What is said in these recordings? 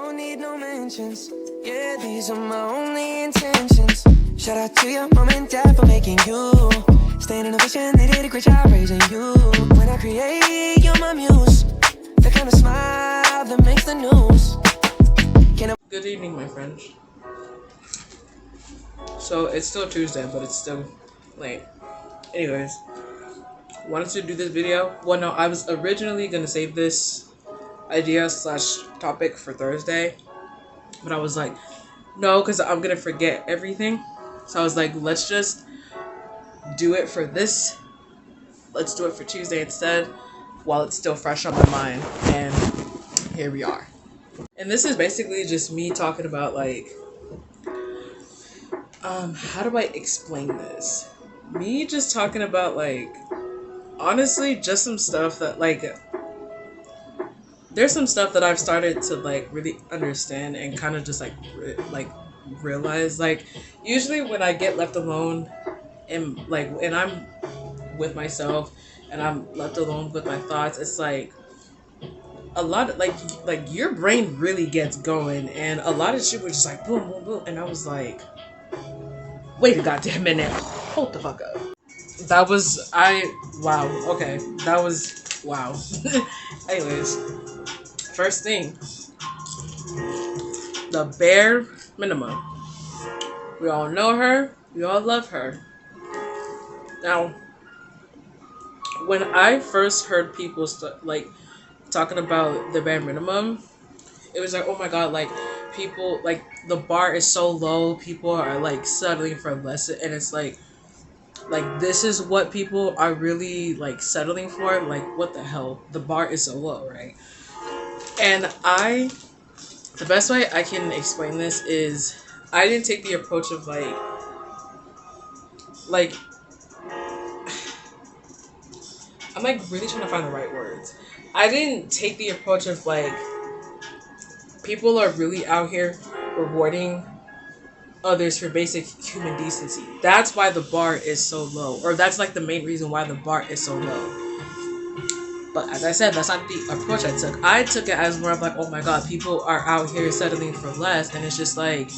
don't need no mentions. Yeah, these are my only intentions. Shout out to your mom and dad for making you. Staying in a vision, they did a great job raising you. When I create, you're my muse. The kind of smile that makes the news. Good evening, my friends. So it's still Tuesday, but it's still late. Anyways, wanted to do this video. Well, no, I was originally gonna save this idea / topic for Thursday, but I was like, no, because I'm gonna forget everything. So I was like, let's just do it for this. Let's do it for Tuesday instead, while it's still fresh on my mind. And here we are. And this is basically just me talking about like, how do I explain this? Me just talking about like, honestly, just some stuff that like, there's some stuff that I've started to like really understand and kind of just like realize. Like, usually when I get left alone and I'm with myself and I'm left alone with my thoughts, it's like a lot of like your brain really gets going, and a lot of shit was just like boom boom boom, and I was like, wait a goddamn minute, hold the fuck up. That was wow. Anyways, first thing, the bare minimum. We all know her, we all love her. Now, when I first heard people talking about the bare minimum, it was like, oh my god, like people, like the bar is so low, people are like settling for less, and it's like this is what people are really like settling for. Like, what the hell, the bar is so low, right? And the best way I can explain this is, I didn't take the approach of like I'm like really trying to find the right words. I didn't take the approach of like, people are really out here rewarding others for basic human decency. That's why the bar is so low, or that's like the main reason why the bar is so low. But as I said, that's not the approach I took. I took it as more of like, oh my god, people are out here settling for less, and it's just like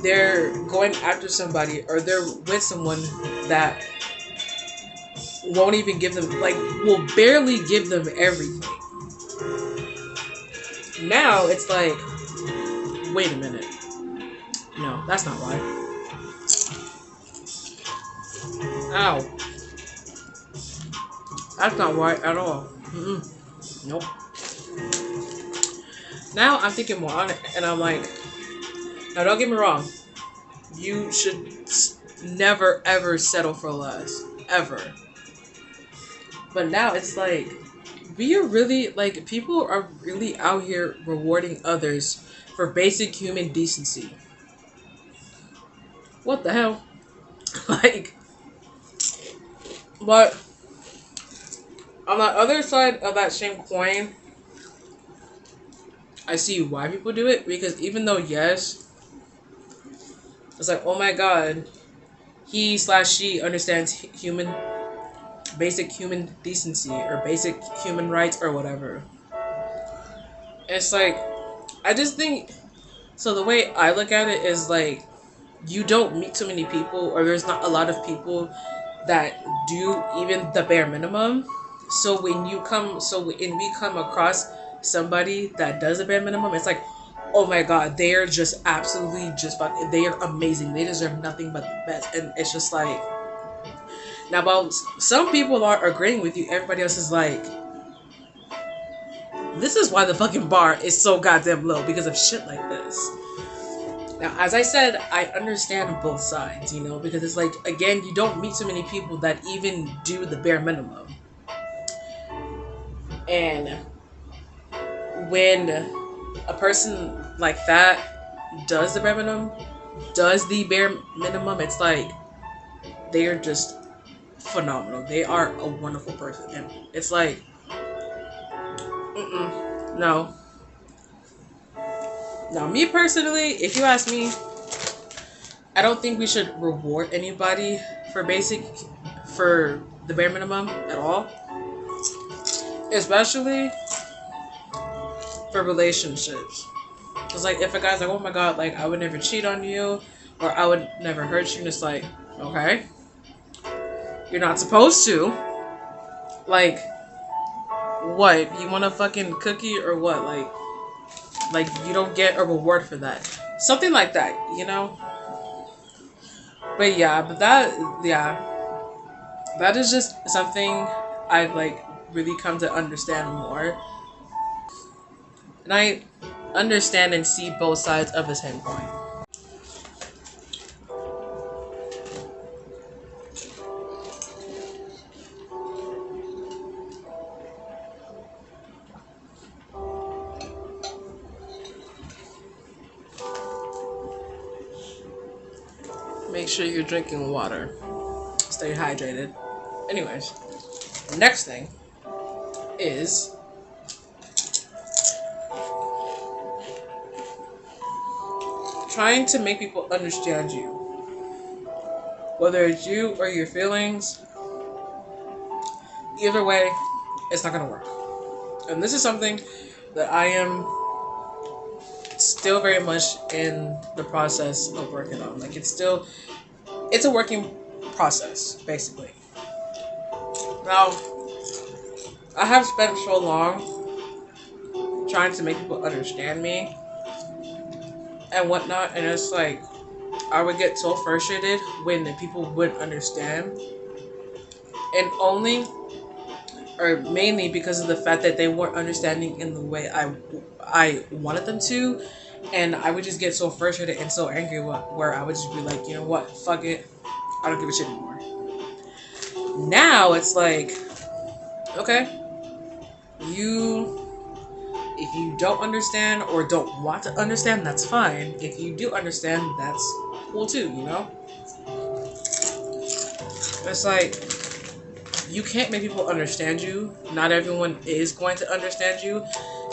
they're going after somebody, or they're with someone that won't even give them, like, will barely give them everything. Now it's like, wait a minute. No, that's not why. Ow. That's not right at all. Nope. Now I'm thinking more on it, and I'm like, now don't get me wrong. You should never ever settle for less. Ever. But now it's like, we are really, like, people are really out here rewarding others for basic human decency. What the hell? Like, but on the other side of that same coin, I see why people do it, because even though, yes, it's like, oh my god, he/she understands basic human decency or basic human rights or whatever. It's like, I just think, so the way I look at it is like, you don't meet too many people, or there's not a lot of people that do even the bare minimum. So when we come across somebody that does the bare minimum, it's like, oh my god, they are just absolutely just fucking, they are amazing. They deserve nothing but the best. And it's just like, now, while some people are agreeing with you, everybody else is like, this is why the fucking bar is so goddamn low, because of shit like this. Now, as I said, I understand both sides, you know, because it's like, again, you don't meet so many people that even do the bare minimum. And when a person like that does the bare minimum, it's like, they are just phenomenal. They are a wonderful person. And it's like, no. Now, me personally, if you ask me, I don't think we should reward anybody for the bare minimum at all. Especially for relationships. It's like if a guy's like, oh my god, like I would never cheat on you, or I would never hurt you, and it's like, okay, you're not supposed to. Like, what? You want a fucking cookie or what? Like you don't get a reward for that. Something like that, you know? But yeah, that is just something I've like really come to understand more. And I understand and see both sides of the same coin. Make sure you're drinking water. Stay hydrated. Anyways, the next thing is trying to make people understand you. Whether it's you or your feelings, either way, it's not gonna work. And this is something that I am still very much in the process of working on. Like it's a working process, basically. Now, I have spent so long trying to make people understand me and whatnot, and it's like I would get so frustrated when the people wouldn't understand, and only or mainly because of the fact that they weren't understanding in the way I wanted them to, and I would just get so frustrated and so angry where I would just be like, you know what, fuck it, I don't give a shit anymore. Now it's like, okay, if you don't understand or don't want to understand, that's fine. If you do understand, that's cool too, you know? It's like, you can't make people understand you. Not everyone is going to understand you.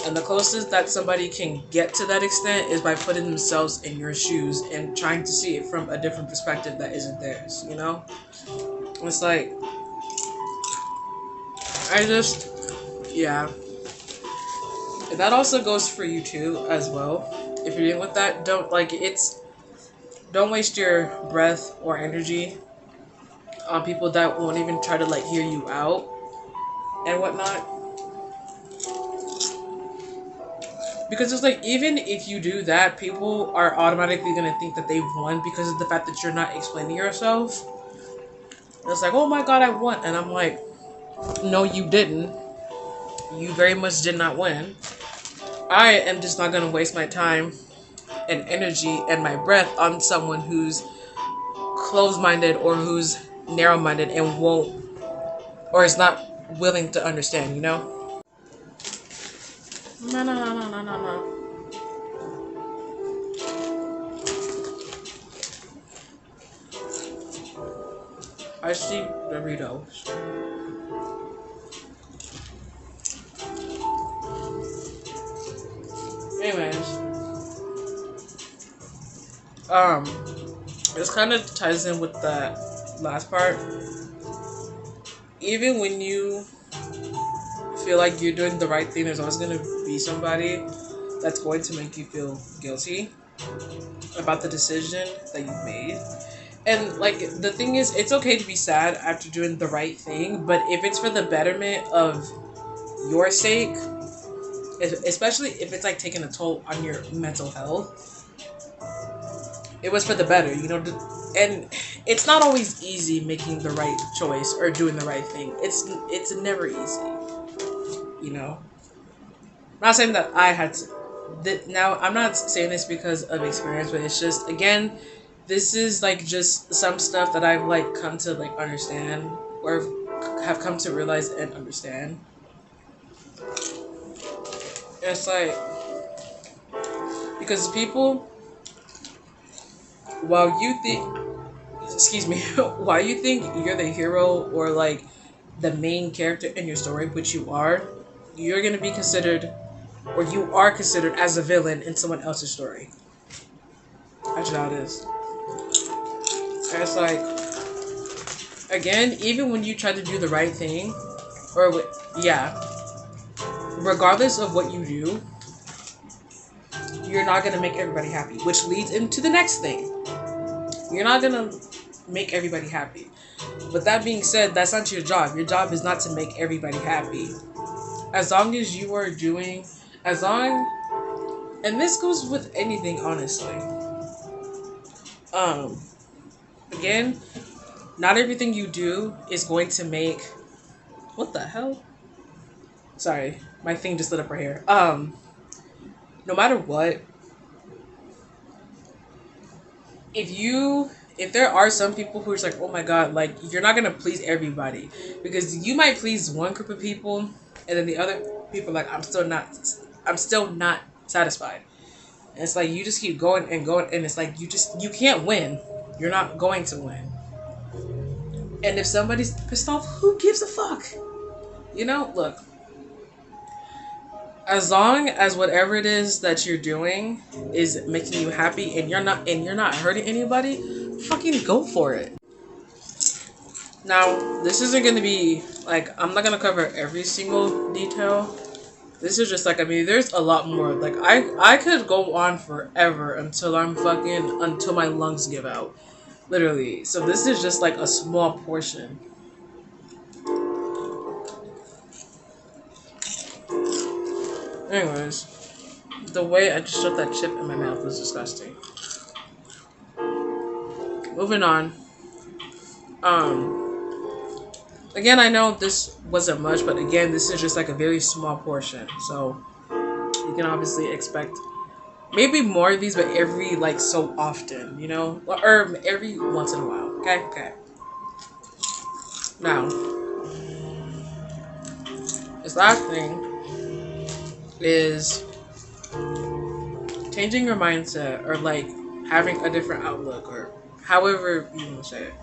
And the closest that somebody can get to that extent is by putting themselves in your shoes and trying to see it from a different perspective that isn't theirs, you know? It's like, yeah. And that also goes for you too, as well. If you're dealing with that, don't waste your breath or energy on people that won't even try to like hear you out and whatnot. Because it's like, even if you do that, people are automatically gonna think that they've won because of the fact that you're not explaining yourself. And it's like, oh my god, I won. And I'm like, no, you didn't. You very much did not win. I am just not gonna waste my time and energy and my breath on someone who's closed-minded or who's narrow-minded and won't, or is not willing to understand, you know? No. I see Doritos. Anyways, this kind of ties in with that last part. Even when you feel like you're doing the right thing, there's always going to be somebody that's going to make you feel guilty about the decision that you've made. And like, the thing is, it's okay to be sad after doing the right thing, but if it's for the betterment of your sake, especially if it's like taking a toll on your mental health, it was for the better, you know. And it's not always easy making the right choice or doing the right thing. It's never easy, you know. I'm not saying that I had to. Now, I'm not saying this because of experience, but it's just, again, this is like just some stuff that I've like come to like understand, or have come to realize and understand. And it's like, because people, while you think you're the hero or like the main character in your story, which you are, you're gonna be considered, or you are considered as a villain in someone else's story. That's how it is. And it's like, again, even when you try to do the right thing, regardless of what you do, you're not gonna make everybody happy, which leads into the next thing. You're not gonna make everybody happy. With that being said, that's not your job. Your job is not to make everybody happy. As long as you are doing, and this goes with anything, honestly. Again, not everything you do is going to make, what the hell? Sorry, my thing just lit up right here. No matter what, if there are some people who are just like, oh my god, like, you're not gonna please everybody, because you might please one group of people and then the other people like, I'm still not satisfied. And it's like you just keep going and going, and it's like you can't win. You're not going to win. And if somebody's pissed off, who gives a fuck? You know, look, as long as whatever it is that you're doing is making you happy and you're not hurting anybody, fucking go for it. Now, this isn't going to be like, I'm not going to cover every single detail. This is just like, I mean, there's a lot more. Like, I could go on forever until my lungs give out. Literally. So this is just like a small portion. Anyways, the way I just shoved that chip in my mouth was disgusting. Moving on. Again, I know this wasn't much, but again, this is just like a very small portion. So you can obviously expect maybe more of these, but every like so often, you know, or every once in a while. Okay. Now, this last thing is changing your mindset, or like having a different outlook, or however you want to say it.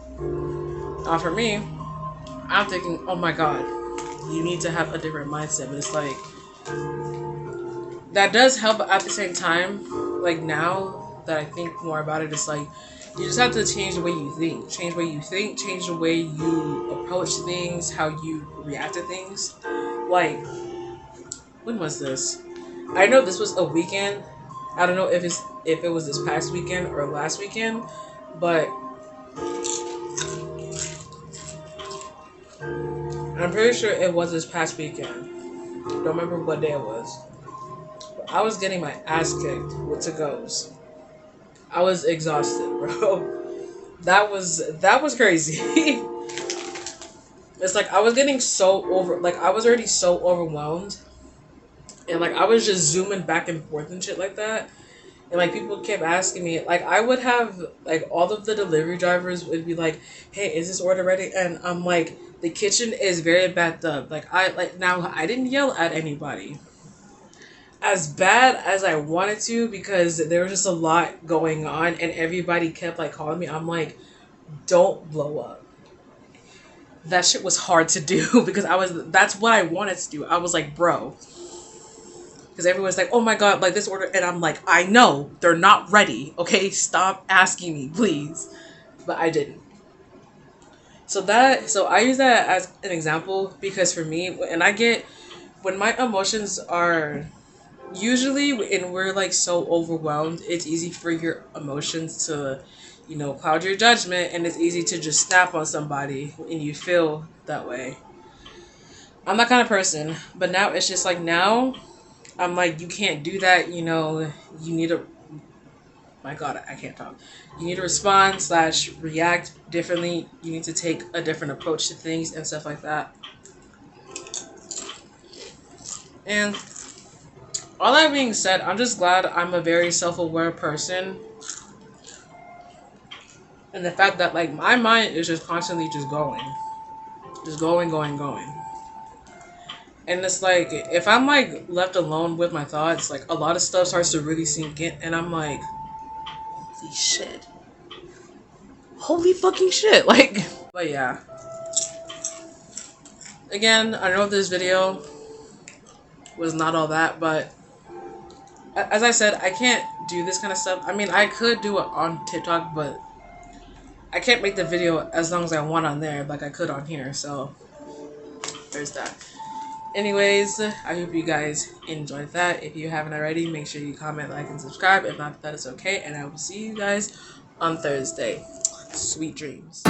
Now, for me, I'm thinking, oh my god, you need to have a different mindset. But it's like, that does help, but at the same time, like, now that I think more about it, it's like, you just have to change the way you think. Change the way you think, change the way you approach things, how you react to things. Like, when was this? I know this was a weekend. I don't know if it was this past weekend or last weekend, but I'm pretty sure it was this past weekend. Don't remember what day it was. But I was getting my ass kicked with to-goes. I was exhausted, bro. That was crazy. It's like I was getting I was already so overwhelmed. And like I was just zooming back and forth and shit like that. And like people kept asking me, like I would have like all of the delivery drivers would be like, hey, is this order ready? And I'm like, the kitchen is very backed up. Now I didn't yell at anybody as bad as I wanted to, because there was just a lot going on and everybody kept like calling me. I'm like, don't blow up. That shit was hard to do because that's what I wanted to do. I was like, bro. Because everyone's like, oh my god, like this order. And I'm like, I know, they're not ready. Okay, stop asking me, please. But I didn't. So I use that as an example because for me, when my emotions are usually, and we're like so overwhelmed, it's easy for your emotions to, you know, cloud your judgment, and it's easy to just snap on somebody when you feel that way. I'm that kind of person, but now it's just like, now I'm like, you can't do that, you know, you need to, my god, I can't talk. You need to respond / react differently. You need to take a different approach to things and stuff like that. And all that being said, I'm just glad I'm a very self-aware person. And the fact that like my mind is just constantly just going. And it's like, if I'm like left alone with my thoughts, like a lot of stuff starts to really sink in, and I'm like, holy fucking shit, like. But yeah, again, I know this video was not all that, but as I said, I can't do this kind of stuff. I mean, I could do it on TikTok, but I can't make the video as long as I want on there like I could on here, so there's that. Anyways, I hope you guys enjoyed that. If you haven't already, make sure you comment, like, and subscribe. If not, that is okay. And I will see you guys on Thursday. Sweet dreams.